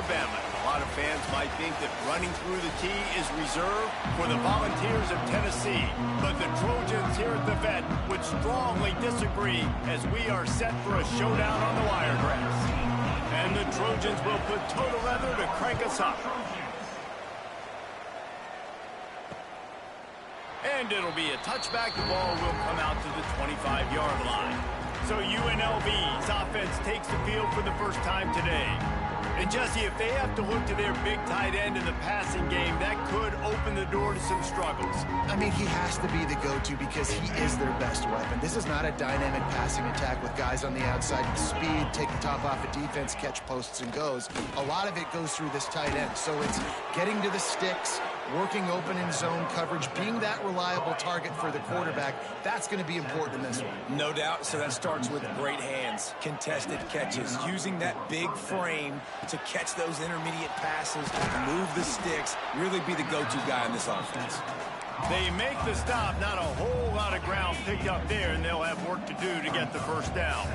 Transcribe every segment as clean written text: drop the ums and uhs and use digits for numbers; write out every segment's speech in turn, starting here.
Alabama. A lot of fans might think that running through the tee is reserved for the Volunteers of Tennessee. But the Trojans here at the Vet would strongly disagree as we are set for a showdown on the wiregrass. And the Trojans will put toe to leather to crank us up. And it'll be a touchback. The ball will come out to the 25-yard line. So UNLV's offense takes the field for the first time today. And Jesse, if they have to look to their big tight end in the passing game, that could open the door to some struggles. I mean, he has to be the go-to because he is their best weapon. This is not a dynamic passing attack with guys on the outside with speed, take the top off a defense, catch posts and goes. A lot of it goes through this tight end. So it's getting to the sticks, working open in zone coverage, being that reliable target for the quarterback. That's going to be important in this one. No doubt. So that starts with great hands, contested catches, using that big frame to catch those intermediate passes, move the sticks, really be the go-to guy in this offense. They make the stop, not a whole lot of ground picked up there, and they'll have work to do to get the first down.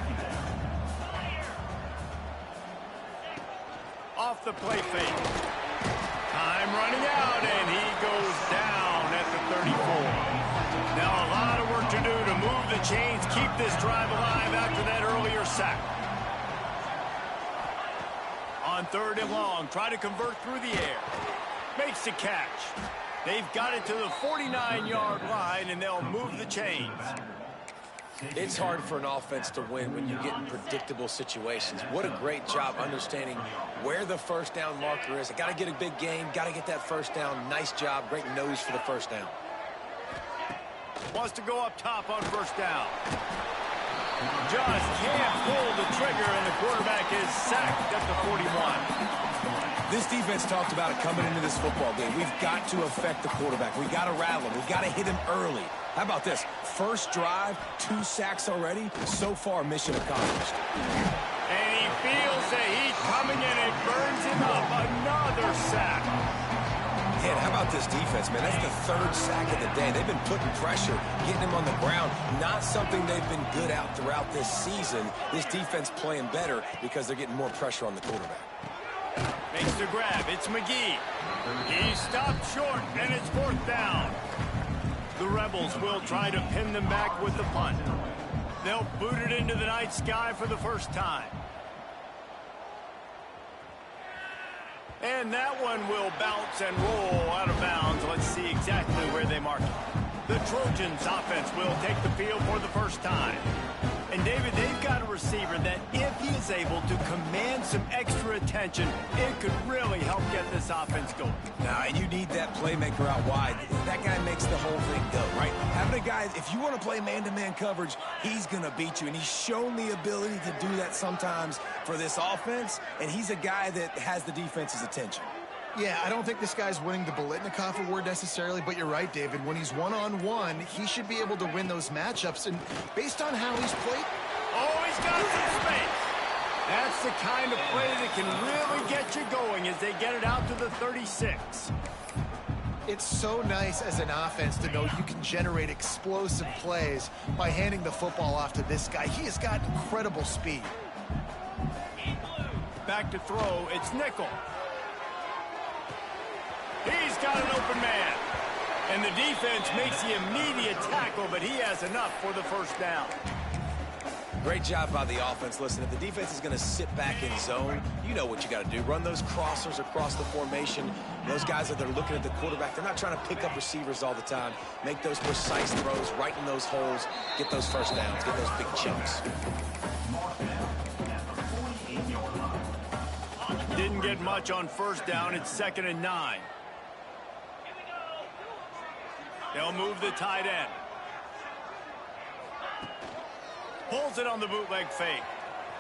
Off the play fake. Time running out, and he goes down at the 34. Now a lot of work to do to move the chains, keep this drive alive after that earlier sack. On 3rd and long, try to convert through the air. Makes the catch. They've got it to the 49-yard line, and they'll move the chains. It's hard for an offense to win when you get in predictable situations. What a great job understanding where the first down marker is. I got to get a big game, got to get that first down. Nice job, great nose for the first down. Wants to go up top on first down. Just can't pull the trigger, and the quarterback is sacked at the 41. This defense talked about it coming into this football game. We've got to affect the quarterback. We've got to rattle him. We've got to hit him early. How about this? First drive, 2 sacks already. So far, mission accomplished. And he feels the heat coming, and it burns him up. Another sack. Man, how about this defense, man? That's the 3rd sack of the day. They've been putting pressure, getting him on the ground. Not something they've been good at throughout this season. This defense playing better because they're getting more pressure on the quarterback. Makes the grab. It's McGee. He stopped short, and it's 4th down. The Rebels will try to pin them back with the punt. They'll boot it into the night sky for the first time. And that one will bounce and roll out of bounds. Let's see exactly where they mark it. The Trojans offense will take the field for the first time. And David, they've got a receiver that if he is able to command some extra attention, it could really help get this offense going. Now, and you need that playmaker out wide. That guy makes the whole thing go, right? Having a guy, if you want to play man-to-man coverage, he's going to beat you. And he's shown the ability to do that sometimes for this offense. And he's a guy that has the defense's attention. Yeah, I don't think this guy's winning the Biletnikoff award necessarily, but you're right, David. When he's one-on-one, he should be able to win those matchups. And based on how he's played... Oh, he's got some space. That's the kind of play that can really get you going as they get it out to the 36. It's so nice as an offense to know you can generate explosive plays by handing the football off to this guy. He has got incredible speed. Back to throw, it's Nickel. He's got an open man. And the defense makes the immediate tackle, but he has enough for the first down. Great job by the offense. Listen, if the defense is going to sit back in zone, you know what you got to do. Run those crossers across the formation. Those guys that are looking at the quarterback, they're not trying to pick up receivers all the time. Make those precise throws right in those holes. Get those first downs. Get those big chunks. Didn't get much on first down. It's 2nd and 9. They'll move the tight end. Pulls it on the bootleg fake.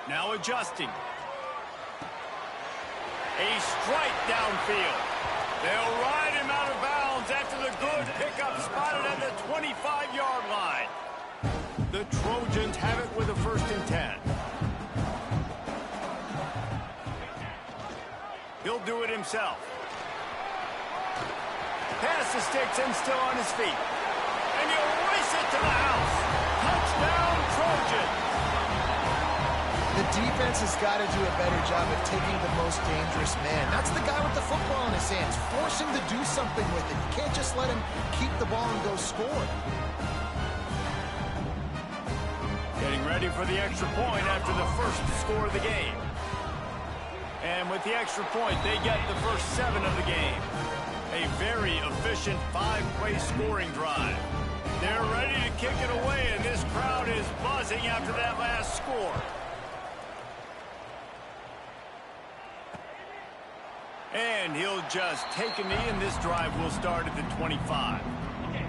Now adjusting. A strike downfield. They'll ride him out of bounds after the good pickup spotted at the 25-yard line. The Trojans have it with a 1st and 10. He'll do it himself. Pass the sticks and still on his feet. And he'll race it to the house. Touchdown, Trojans. The defense has got to do a better job of taking the most dangerous man. That's the guy with the football in his hands. Force him to do something with it. You can't just let him keep the ball and go score. Getting ready for the extra point after the first score of the game. And with the extra point, they get the first 7 of the game. A very efficient 5-play scoring drive. They're ready to kick it away, and this crowd is buzzing after that last score. And he'll just take a knee, and this drive will start at the 25.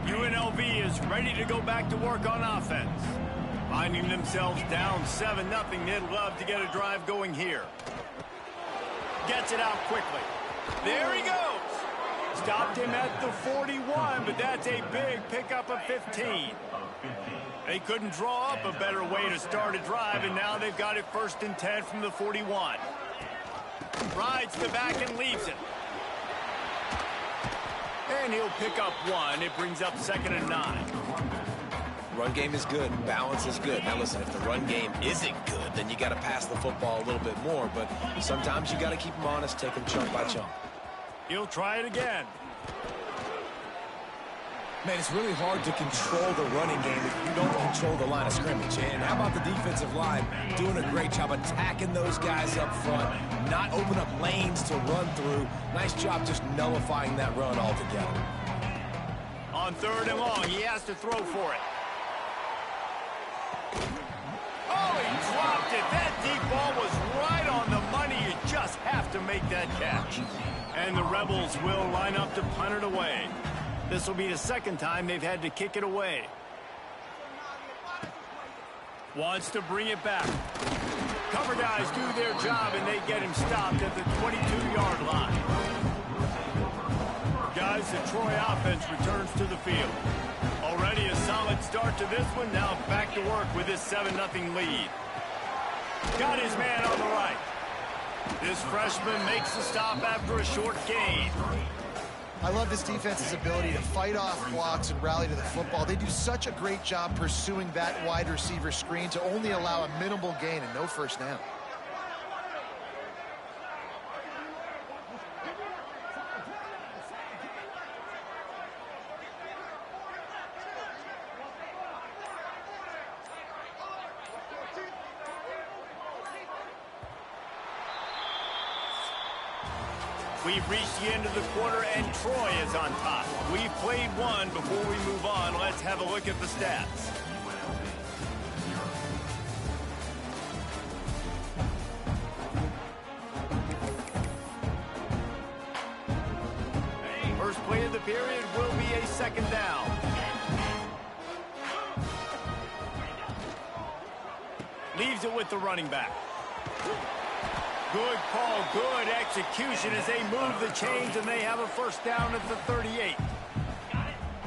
UNLV is ready to go back to work on offense. Finding themselves down 7-0, they'd love to get a drive going here. Gets it out quickly. There he goes. Stopped him at the 41, but that's a big pickup of 15. They couldn't draw up a better way to start a drive, and now they've got it 1st and 10 from the 41. Rides the back and leaves it. And he'll pick up 1. It brings up 2nd and 9. Run game is good. Balance is good. Now, listen, if the run game isn't good, then you got to pass the football a little bit more. But sometimes you got to keep them honest, take them chunk by chunk. He'll try it again. Man, it's really hard to control the running game if you don't control the line of scrimmage. And how about the defensive line doing a great job attacking those guys up front, not open up lanes to run through. Nice job just nullifying that run altogether. On 3rd and long, he has to throw for it. Oh, he dropped it. That deep ball was right on the money. You just have to make that catch. And the Rebels will line up to punt it away. This will be the 2nd time they've had to kick it away. Wants to bring it back. Cover guys do their job, and they get him stopped at the 22-yard line. Guys, the Troy offense returns to the field. Already a solid start to this one. Now back to work with this 7-0 lead. Got his man on the right. This freshman makes the stop after a short gain. I love this defense's ability to fight off blocks and rally to the football. They do such a great job pursuing that wide receiver screen to only allow a minimal gain and no 1st down. We've reached the end of the quarter, and Troy is on top. We've played one. Before we move on, let's have a look at the stats. First play of the period will be a 2nd down. Leaves it with the running back. Good call, good execution as they move the chains, and they have a 1st down at the 38.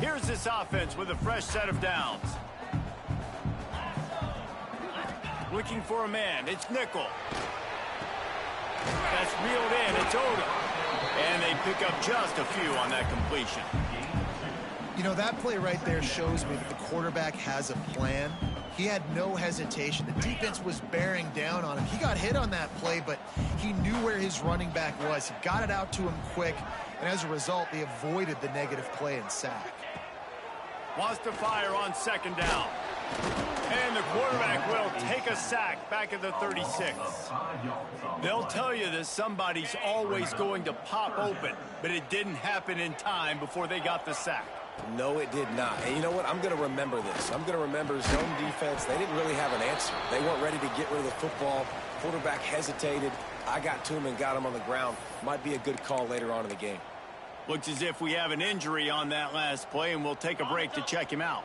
Here's this offense with a fresh set of downs. Looking for a man. It's Nickel. That's reeled in. It's Odom. And they pick up just a few on that completion. You know, that play right there shows me that the quarterback has a plan. He had no hesitation. The defense was bearing down on him. He got hit on that play, but he knew where his running back was. He got it out to him quick, and as a result, they avoided the negative play and sack. Wants to fire on 2nd down. And the quarterback will take a sack back at the 36. They'll tell you that somebody's always going to pop open, but it didn't happen in time before they got the sack. No, it did not. And you know what? I'm going to remember this. I'm going to remember zone defense. They didn't really have an answer. They weren't ready to get rid of the football. Quarterback hesitated. I got to him and got him on the ground. Might be a good call later on in the game. Looks as if we have an injury on that last play, and we'll take a break to check him out.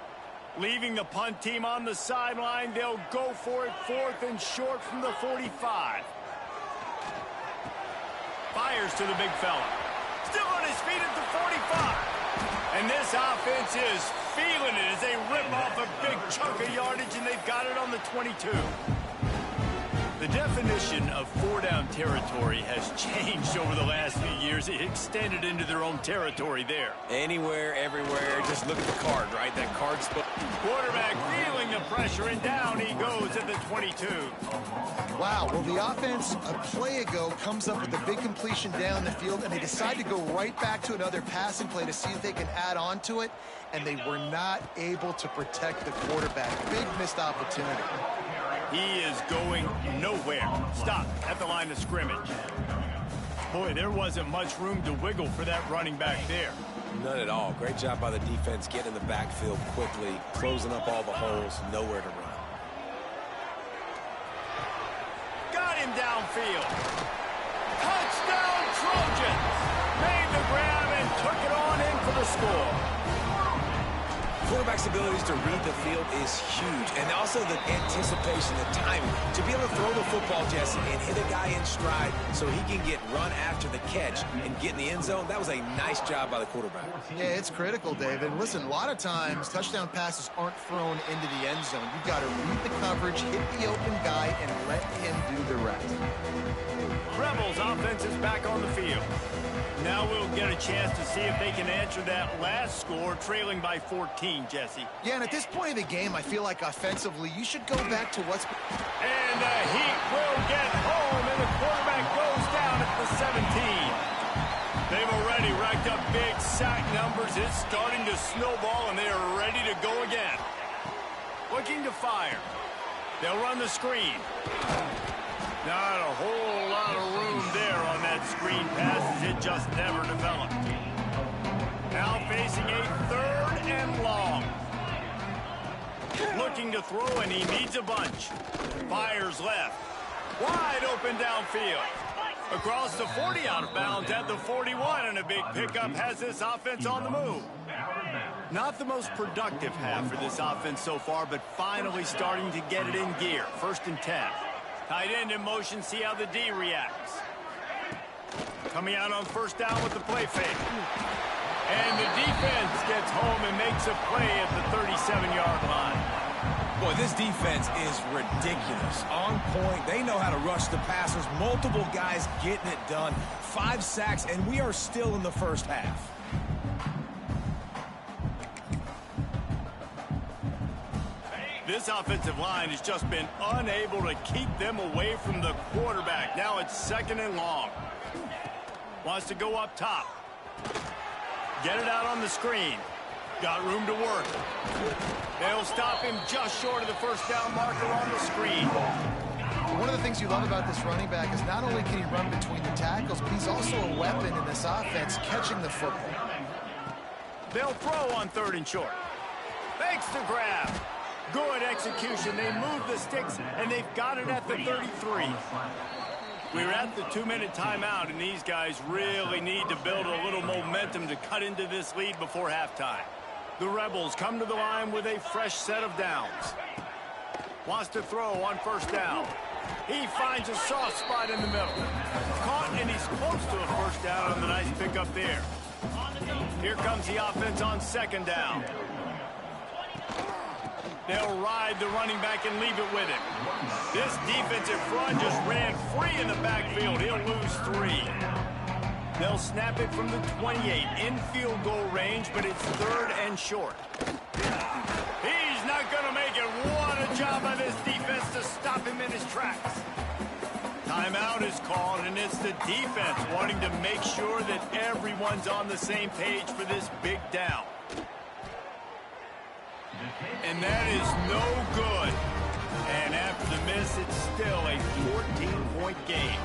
Leaving the punt team on the sideline, they'll go for it 4th and short from the 45. Fires to the big fella. Still on his feet at the 45. And this offense is feeling it as they rip off a big chunk of yardage, and they've got it on the 22. The definition of four-down territory has changed over the last few years. It extended into their own territory there. Anywhere, everywhere, just look at the card, right? That card's... Quarterback feeling the pressure, and down he goes at the 22. Wow, well, the offense a play ago comes up with a big completion down the field, and they decide to go right back to another passing play to see if they can add on to it, and they were not able to protect the quarterback. Big missed opportunity. He is going nowhere. Stop at the line of scrimmage. Boy, there wasn't much room to wiggle for that running back there. None at all. Great job by the defense getting in the backfield quickly, closing up all the holes, nowhere to run. Got him downfield. Touchdown Trojans! Made the grab and took it on in for the score. Quarterback's abilities to read the field is huge, and also the anticipation, the timing. To be able to throw the football, Jesse, and hit a guy in stride so he can get run after the catch and get in the end zone, that was a nice job by the quarterback. Yeah, it's critical, David. Listen, a lot of times, touchdown passes aren't thrown into the end zone. You've got to read the coverage, hit the open guy, and let him do the rest. Rebels offense is back on the field. Now we'll get a chance to see if they can answer that last score, trailing by 14, Jesse. Yeah, and at this point of the game, I feel like offensively, you should go back to what's... And the Heat will get home, and the quarterback goes down at the 17. They've already racked up big sack numbers. It's starting to snowball, and they are ready to go again. Looking to fire. They'll run the screen. Not a whole lot of room there on that screen pass, as it just never developed. Now facing a 3rd and long. Looking to throw, and he needs a bunch. Fires left. Wide open downfield. Across the 40, out of bounds at the 41, and a big pickup has this offense on the move. Not the most productive half for this offense so far, but finally starting to get it in gear. 1st and 10. Tight end in motion, see how the D reacts. Coming out on 1st down with the play fake. And the defense gets home and makes a play at the 37-yard line. Boy, this defense is ridiculous. On point. They know how to rush the passers. Multiple guys getting it done. 5 sacks, and we are still in the first half. This offensive line has just been unable to keep them away from the quarterback. Now it's 2nd and long. Wants to go up top. Get it out on the screen. Got room to work. They'll stop him just short of the 1st down marker on the screen. One of the things you love about this running back is not only can he run between the tackles, but he's also a weapon in this offense, catching the football. They'll throw on 3rd and short. Makes the grab. Good execution. They move the sticks, and they've got it at the 33. We're at the 2-minute timeout, and these guys really need to build a little momentum to cut into this lead before halftime. The Rebels come to the line with a fresh set of downs. Wants to throw on 1st down. He finds a soft spot in the middle. Caught, and he's close to a 1st down on the nice pickup there. Here comes the offense on 2nd down. They'll ride the running back and leave it with him. This defensive front just ran free in the backfield. He'll lose 3. They'll snap it from the 28 in field goal range, but it's 3rd and short. He's not going to make it. What a job by this defense to stop him in his tracks. Timeout is called, and it's the defense wanting to make sure that everyone's on the same page for this big down. And that is no good. And after the miss, it's still a 14-point game.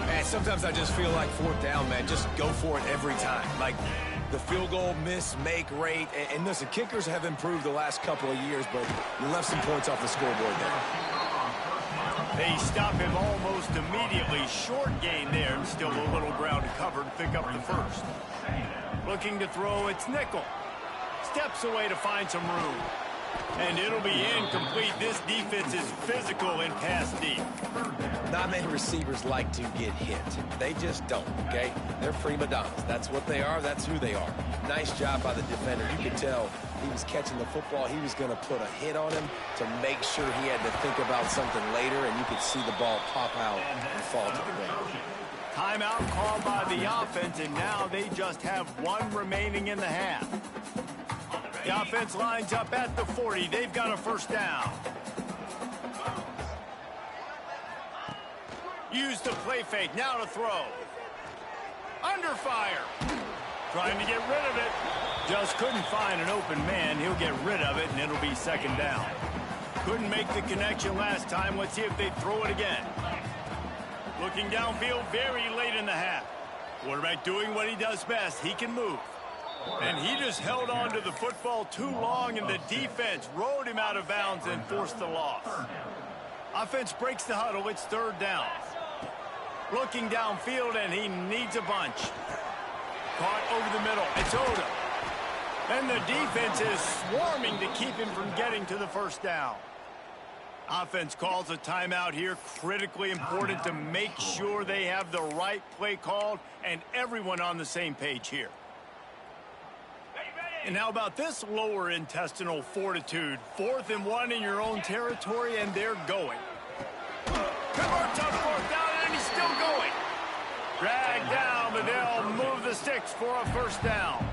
Man, sometimes I just feel like 4th down, man. Just go for it every time. Like the field goal miss-make rate. And listen, kickers have improved the last couple of years, but you left some points off the scoreboard there. They stop him almost immediately. Short gain there, and still a little ground to cover to pick up the 1st. Looking to throw, it's Nickel. Steps away to find some room. And it'll be incomplete. This defense is physical in pass deep. Not many receivers like to get hit. They just don't, okay? They're prima donnas. That's what they are. That's who they are. Nice job by the defender. You can tell he was catching the football, he was going to put a hit on him to make sure he had to think about something later, and you could see the ball pop out and fall to the ground. Timeout called by the offense, and now they just have one remaining in the half. The offense lines up at the 40. They've got a first down. Use the play fake. Now to throw. Under fire. Trying to get rid of it. Just couldn't find an open man. He'll get rid of it, and it'll be second down. Couldn't make the connection last time. Let's see if they throw it again. Looking downfield very late in the half. Quarterback doing what he does best. He can move. And he just held on to the football too long, and the defense rode him out of bounds and forced the loss. Offense breaks the huddle. It's third down. Looking downfield, and he needs a bunch. Caught over the middle. It's Odom. And the defense is swarming to keep him from getting to the first down. Offense calls a timeout here. Critically important to make sure they have the right play called and everyone on the same page here. And how about this lower intestinal fortitude? 4th and 1 in your own territory, and they're going. Converts on 4th down, and he's still going. Dragged down, but they'll move the sticks for a first down.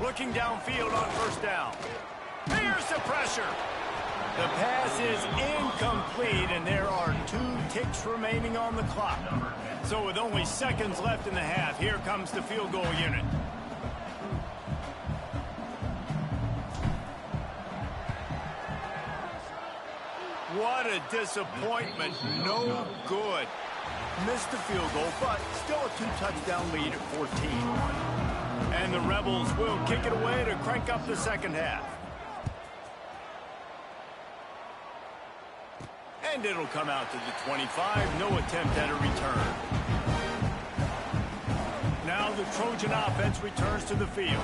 Looking downfield on first down. Here's the pressure. The pass is incomplete, and there are 2 ticks remaining on the clock. So with only seconds left in the half, here comes the field goal unit. What a disappointment. No good. Missed the field goal, but still a 2-touchdown lead at 14. And the Rebels will kick it away to crank up the second half. And it'll come out to the 25. No attempt at a return. Now the Trojan offense returns to the field.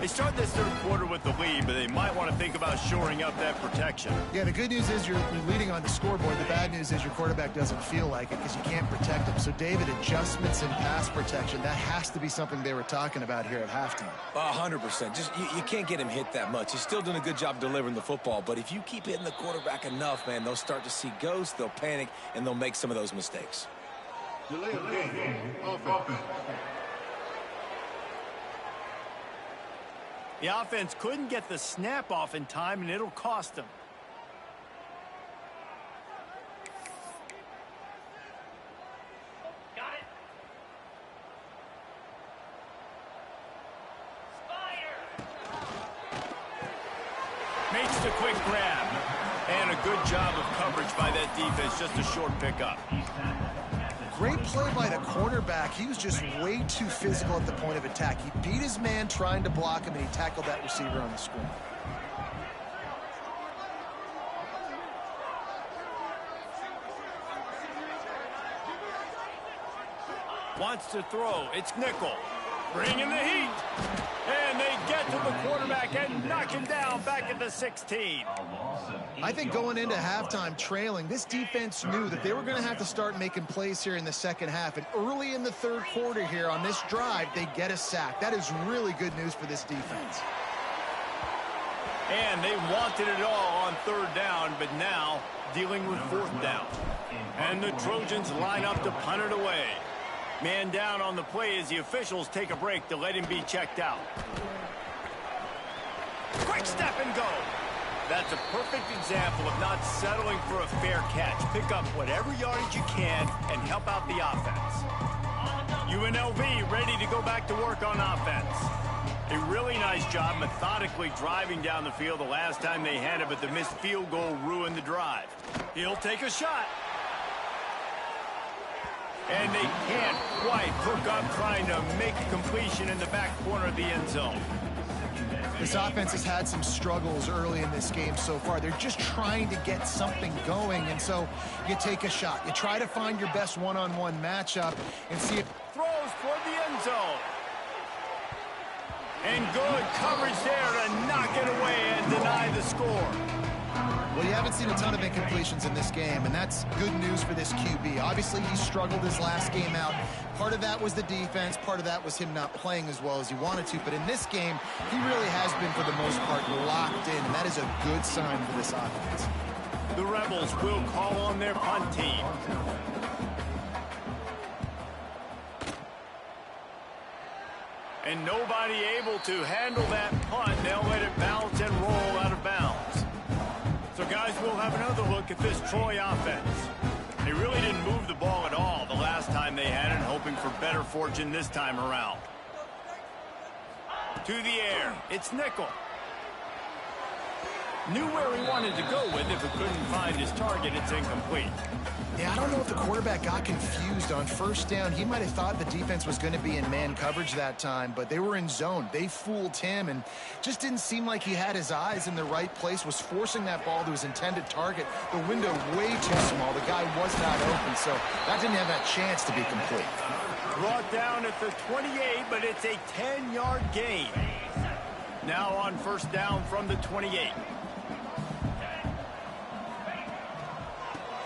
They start this third quarter with the lead, but they might want to think about shoring up that protection. Yeah, the good news is you're leading on the scoreboard. The bad news is your quarterback doesn't feel like it because you can't protect him. So, David, adjustments in pass protection, that has to be something they were talking about here at halftime. 100%. Just you can't get him hit that much. He's still doing a good job delivering the football, but if you keep hitting the quarterback enough, man, they'll start to see ghosts, they'll panic, and they'll make some of those mistakes. Delay of game. Offense. The offense couldn't get the snap off in time, and it'll cost them. Got it. Makes the quick grab. And a good job of coverage by that defense. Just a short pickup. Great play by the cornerback. He was just way too physical at the point of attack. He beat his man trying to block him, and he tackled that receiver on the screen. Wants to throw. It's Nickel. Bringing the heat. And they get to the quarterback and knock him down back at the 16. I think going into halftime trailing, this defense knew that they were going to have to start making plays here in the second half. And early in the third quarter here on this drive, they get a sack. That is really good news for this defense. And they wanted it all on third down, but now dealing with fourth down. And the Trojans line up to punt it away. Man down on the play as the officials take a break to let him be checked out. Quick step and go. That's a perfect example of not settling for a fair catch. Pick up whatever yardage you can and help out the offense. UNLV ready to go back to work on offense. A really nice job methodically driving down the field the last time they had it, but the missed field goal ruined the drive. He'll take a shot. And they can't quite hook up trying to make a completion in the back corner of the end zone. This offense has had some struggles early in this game so far. They're just trying to get something going, and so you take a shot. You try to find your best one-on-one matchup and see if... Throws toward the end zone. And good coverage there to knock it away and deny the score. Well, you haven't seen a ton of incompletions in this game, and that's good news for this QB. Obviously, he struggled his last game out. Part of that was the defense. Part of that was him not playing as well as he wanted to. But in this game, he really has been, for the most part, locked in, and that is a good sign for this offense. The Rebels will call on their punt team. And nobody able to handle that punt. They'll let it bounce and roll out of bounds. So, guys, we'll have another look at this Troy offense. They really didn't move the ball at all the last time they had it, hoping for better fortune this time around. To the air. It's Nickel. Knew where he wanted to go with. If he couldn't find his target, it's incomplete. Yeah, I don't know if the quarterback got confused on first down. He might have thought the defense was going to be in man coverage that time, but they were in zone. They fooled him and just didn't seem like he had his eyes in the right place, was forcing that ball to his intended target. The window way too small. The guy was not open, so that didn't have that chance to be complete. Brought down at the 28, but it's a 10-yard gain. Now on first down from the 28.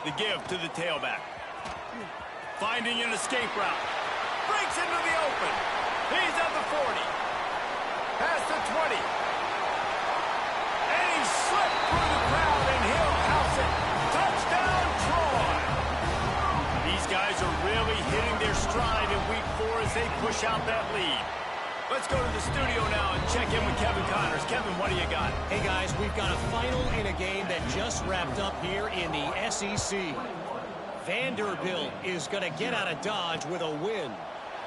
The give to the tailback. Finding an escape route. Breaks into the open. He's at the 40. Past the 20. And he slipped through the crowd, and he'll house it. Touchdown, Troy. These guys are really hitting their stride in week 4 as they push out that lead. Let's go to the studio now and check in with Kevin Connors. Kevin, what do you got? Hey, guys, we've got a final in a game that just wrapped up here in the SEC. Vanderbilt is going to get out of Dodge with a win.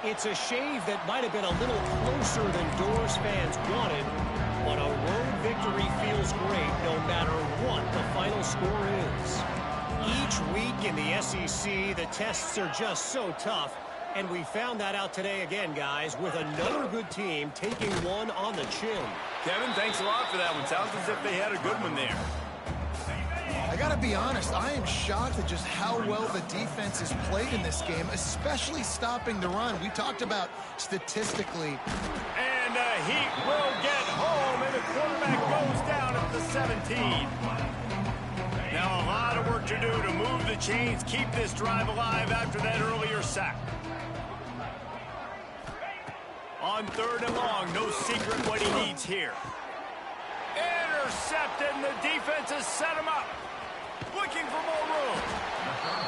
It's a shave that might have been a little closer than Doors fans wanted, but a road victory feels great no matter what the final score is. Each week in the SEC, the tests are just so tough. And we found that out today again, guys, with another good team taking one on the chin. Kevin, thanks a lot for that one. Sounds as if they had a good one there. I got to be honest, I am shocked at just how well the defense has played in this game, especially stopping the run. We talked about statistically. And he will get home, and the quarterback goes down at the 17. Now a lot of work to do to move the chains, keep this drive alive after that earlier sack. On third and long, no secret what he needs here. Intercepted, and the defense has set him up. Looking for more room.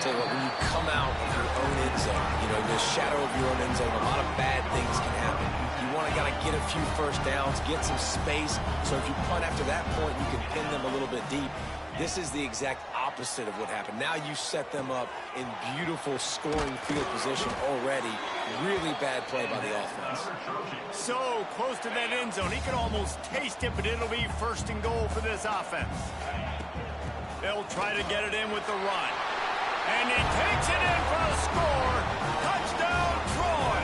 Tell you what, when you come out of your own end zone, the shadow of your own end zone, a lot of bad things can happen. You want to get a few first downs, get some space, so if you punt after that point, you can pin them a little bit deep. This is the exact opposite of what happened. Now you set them up in beautiful scoring field position already. Really bad play by the offense. So close to that end zone. He can almost taste it, but it'll be first and goal for this offense. They'll try to get it in with the run. And he takes it in for a score. Touchdown, Troy.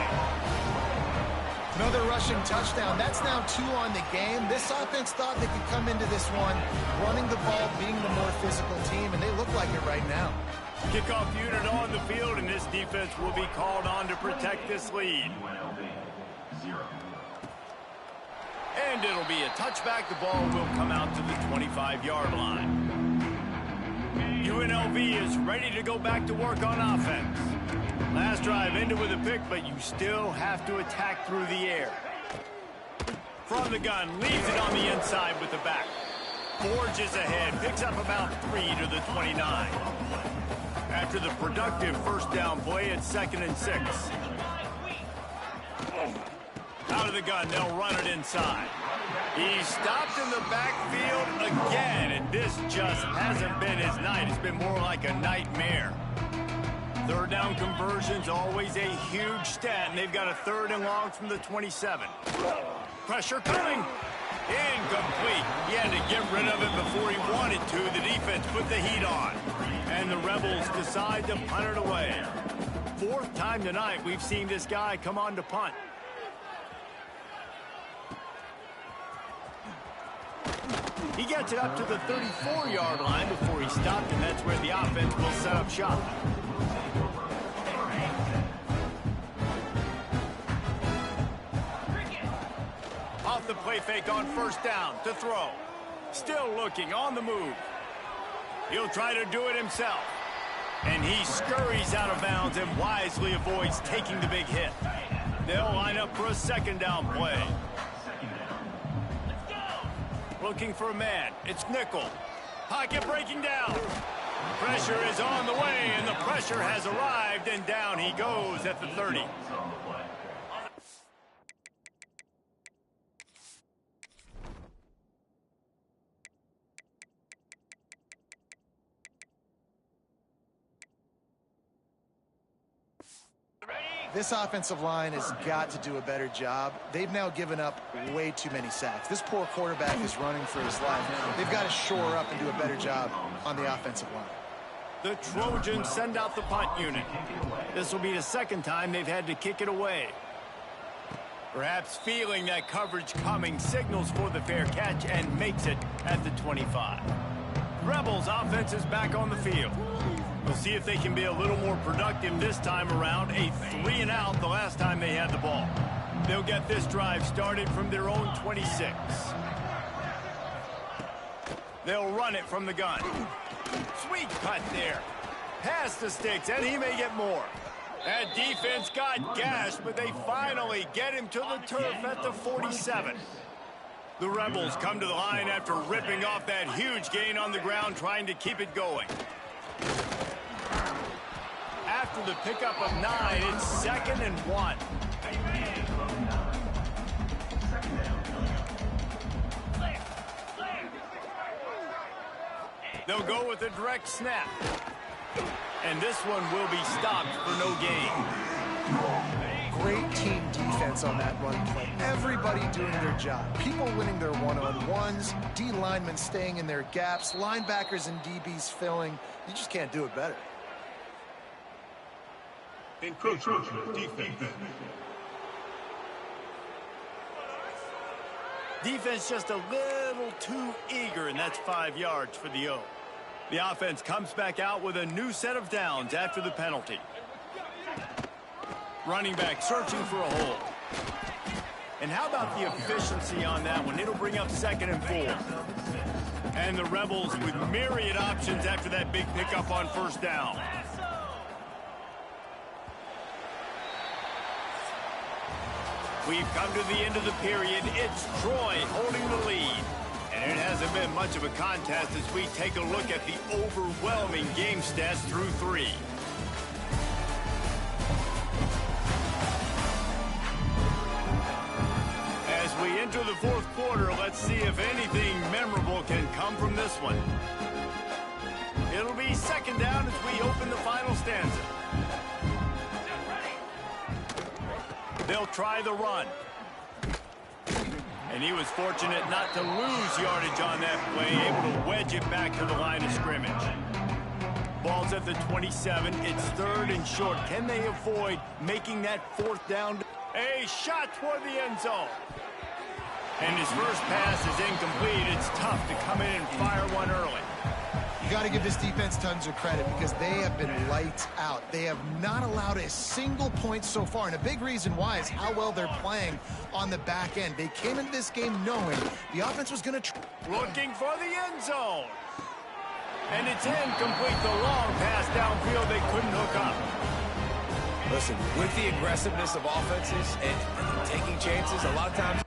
Another rushing touchdown. That's now 2 on the game. This offense thought they could come into this one running the ball, being the more physical team, and they look like it right now. Kickoff unit on the field, and this defense will be called on to protect this lead. And it'll be a touchback. The ball will come out to the 25-yard line. UNLV is ready to go back to work on offense. Last drive ended with a pick, but you still have to attack through the air. From the gun, leaves it on the inside with the back. Forges ahead, picks up about 3 to the 29. After the productive first down play, it's 2nd and 6. Out of the gun, they'll run it inside. He's stopped in the backfield again, and this just hasn't been his night. It's been more like a nightmare. Third down conversion's always a huge stat, and they've got a 3rd and long from the 27. Pressure coming. Incomplete. He had to get rid of it before he wanted to. The defense put the heat on. And the Rebels decide to punt it away. 4th time tonight we've seen this guy come on to punt. He gets it up to the 34-yard line before he stopped, and that's where the offense will set up shop. Off the play fake on first down to throw. Still looking on the move. He'll try to do it himself. And he scurries out of bounds and wisely avoids taking the big hit. They'll line up for a second down play. Looking for a man. It's Nickel. Pocket breaking down. Pressure is on the way, and the pressure has arrived, and down he goes at the 30. This offensive line has got to do a better job. They've now given up way too many sacks. This poor quarterback is running for his life. They've got to shore up and do a better job on the offensive line. The Trojans send out the punt unit. This will be the second time they've had to kick it away. Perhaps feeling that coverage coming, signals for the fair catch and makes it at the 25. Rebels offense is back on the field. We'll see if they can be a little more productive this time around. A 3-and-out the last time they had the ball. They'll get this drive started from their own 26. They'll run it from the gun. Sweet cut there. Past the sticks, and he may get more. That defense got gashed, but they finally get him to the turf at the 47. The Rebels come to the line after ripping off that huge gain on the ground, trying to keep it going. After the pickup of 9, it's 2nd and 1. They'll go with a direct snap. And this one will be stopped for no gain. Great team defense on that run play. Everybody doing their job. People winning their one-on-ones, D linemen staying in their gaps, linebackers and DBs filling. You just can't do it better. Encroachment defense. Defense just a little too eager, and that's 5 yards for the O. The offense comes back out with a new set of downs after the penalty. Running back searching for a hole. And how about the efficiency on that one? It'll bring up 2nd and 4. And the Rebels with myriad options after that big pickup on first down. We've come to the end of the period. It's Troy holding the lead. And it hasn't been much of a contest as we take a look at the overwhelming game stats through 3. As we enter the 4th quarter, let's see if anything memorable can come from this one. It'll be 2nd down as we open the final stanza. They'll try the run. And he was fortunate not to lose yardage on that play, able to wedge it back to the line of scrimmage. Ball's at the 27. It's 3rd and short. Can they avoid making that 4th down? A shot toward the end zone. And his first pass is incomplete. It's tough to come in and fire one early. You got to give this defense tons of credit because they have been lights out. They have not allowed a single point so far, and a big reason why is how well they're playing on the back end. They came into this game knowing the offense was going to looking for the end zone. And it's incomplete. The long pass downfield they couldn't hook up. Listen, with the aggressiveness of offenses and taking chances, a lot of times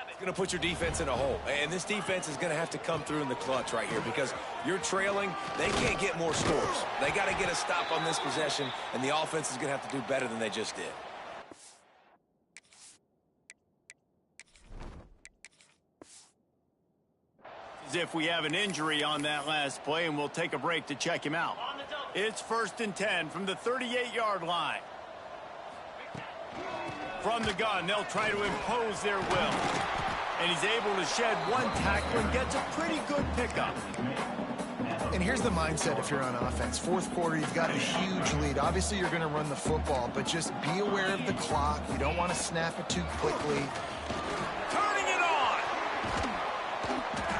it's going to put your defense in a hole. And this defense is going to have to come through in the clutch right here because you're trailing. They can't get more scores. They got to get a stop on this possession, and the offense is going to have to do better than they just did. As if we have an injury on that last play, and we'll take a break to check him out. It's 1st and 10 from the 38-yard line. From the gun, they'll try to impose their will. And he's able to shed one tackle and gets a pretty good pickup. And here's the mindset if you're on offense. 4th quarter, you've got a huge lead. Obviously, you're going to run the football, but just be aware of the clock. You don't want to snap it too quickly. Turning it on!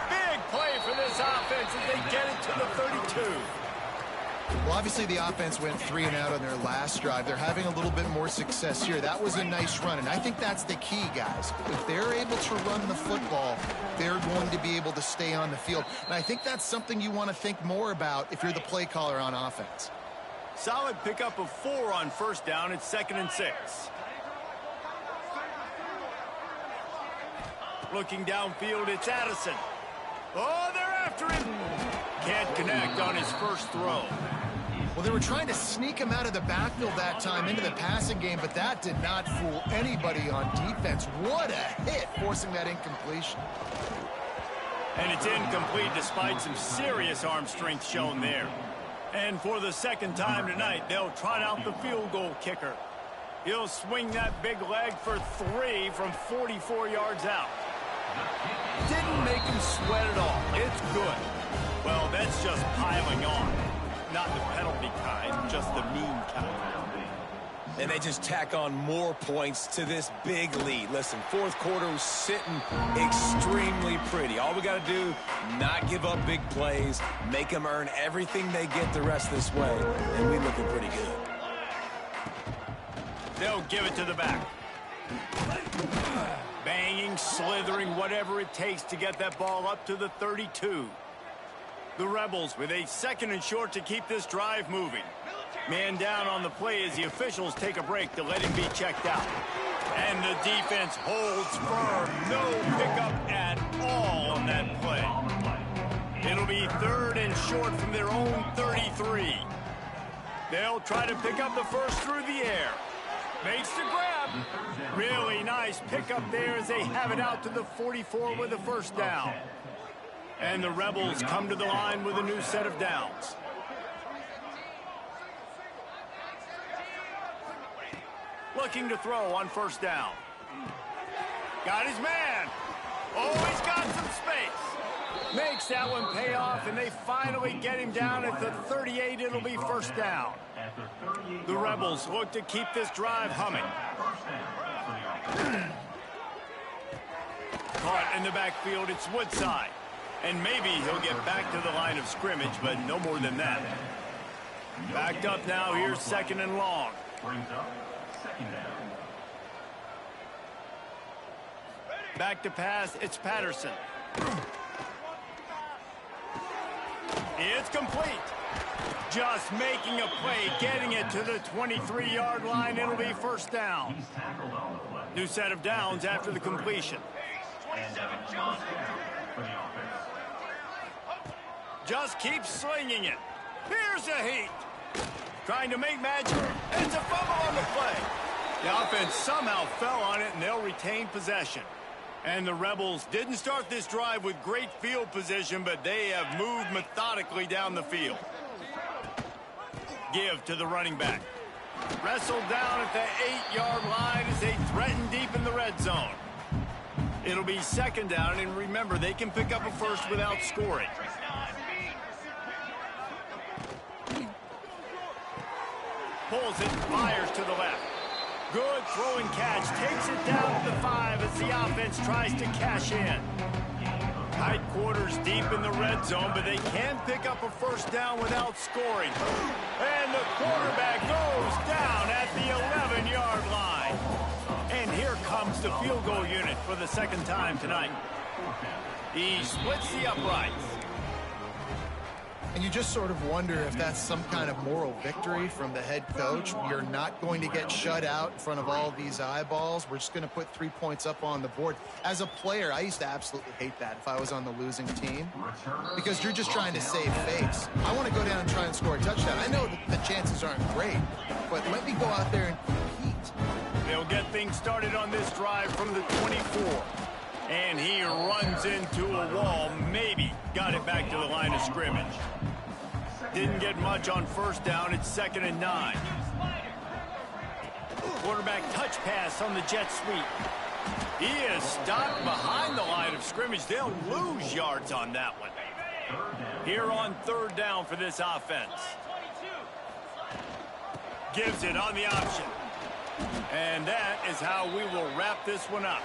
Big play for this offense as they get it to the 32. Well, obviously the offense went 3 and out on their last drive. They're having a little bit more success here. That was a nice run, and I think that's the key, guys. If they're able to run the football, they're going to be able to stay on the field. And I think that's something you want to think more about if you're the play caller on offense. Solid pickup of 4 on first down. It's 2nd and 6. Looking downfield, it's Addison. Oh, they're after him. Can't connect on his first throw. Well, they were trying to sneak him out of the backfield that time into the passing game, but that did not fool anybody on defense. What a hit, forcing that incompletion. And it's incomplete despite some serious arm strength shown there. And for the second time tonight, they'll trot out the field goal kicker. He'll swing that big leg for 3 from 44 yards out. Didn't make him sweat at all. It's good. Well, that's just piling on. Not the penalty kind, just the mean kind. And they just tack on more points to this big lead. Listen, fourth quarter was sitting extremely pretty. All we got to do, not give up big plays, make them earn everything they get the rest this way, and we're looking pretty good. They'll give it to the back. Banging, slithering, whatever it takes to get that ball up to the 32. The Rebels with a 2nd and short to keep this drive moving. Man down on the play as the officials take a break to let him be checked out. And the defense holds firm. No pickup at all on that play. It'll be 3rd and short from their own 33. They'll try to pick up the first through the air. Makes the grab. Really nice pickup there as they have it out to the 44 with a first down. And the Rebels come to the line with a new set of downs. Looking to throw on first down. Got his man. Oh, he's got some space. Makes that one pay off, and they finally get him down at the 38. It'll be first down. The Rebels look to keep this drive humming. Caught in the backfield, it's Woodside. And maybe he'll get back to the line of scrimmage, but no more than that. Backed up now, here's 2nd and long. Back to pass, it's Patterson. It's complete. Just making a play, getting it to the 23-yard line. It'll be first down. New set of downs after the completion. Just keep slinging it. Here's a heat. Trying to make magic. It's a fumble on the play. The offense somehow fell on it, and they'll retain possession. And the Rebels didn't start this drive with great field position, but they have moved methodically down the field. Give to the running back. Wrestled down at the 8-yard line as they threaten deep in the red zone. It'll be 2nd down, and remember, they can pick up a first without scoring. Pulls it, fires to the left. Good throwing catch, takes it down to the 5 as the offense tries to cash in. Tight quarters deep in the red zone, but they can pick up a first down without scoring. And the quarterback goes down at the 11-yard line. And here comes the field goal unit for the 2nd time tonight. He splits the uprights. And you just sort of wonder if that's some kind of moral victory from the head coach. You're not going to get shut out in front of all these eyeballs. We're just going to put 3 points up on the board. As a player, I used to absolutely hate that if I was on the losing team, because you're just trying to save face. I want to go down and try and score a touchdown. I know that the chances aren't great, but let me go out there and compete. They'll get things started on this drive from the 24. And he runs into a wall, maybe got it back to the line of scrimmage. Didn't get much on first down. It's 2nd and 9. Quarterback touch pass on the jet sweep. He is stopped behind the line of scrimmage. They'll lose yards on that one. Here on 3rd down for this offense. Gives it on the option. And that is how we will wrap this one up.